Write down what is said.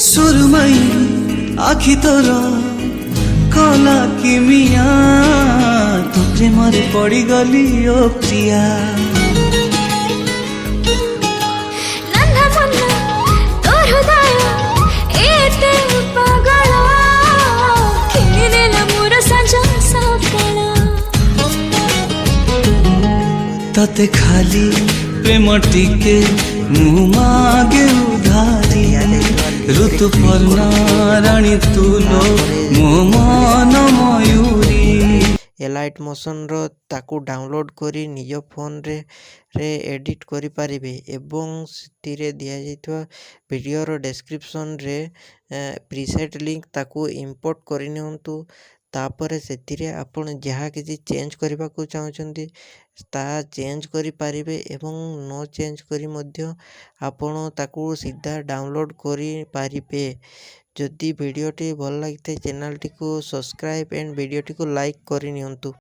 सुरमई आखि तोर कला किमिया तो प्रेम पड़ी गली ओ प्रिया तते खाली प्रेम टिके मु मागे उधारी ऋतुपर्णा रानी तुलो मो मन मयूरी एलाइट मोशन रो ताकू डाउनलोड करी निज फोन रे एडिट करि पारिबे एवं सिथिरे दिया जाइतवा वीडियो रो डिस्क्रिप्शन रे प्रीसेट लिंक ताकू इंपोर्ट करि नियंतु तापर सेथिरे आपण जहाँ किसी चेंज करबा को चाहउछंती ता चेंज करि पारिबे एवं नो चेंज करी मध्य आपण ताकू सीधा डाउनलोड करि पारिबे। जदि वीडियोटी भल लगिथे चैनल टी को सब्सक्राइब एंड वीडियोटी को लाइक करि नियंतु।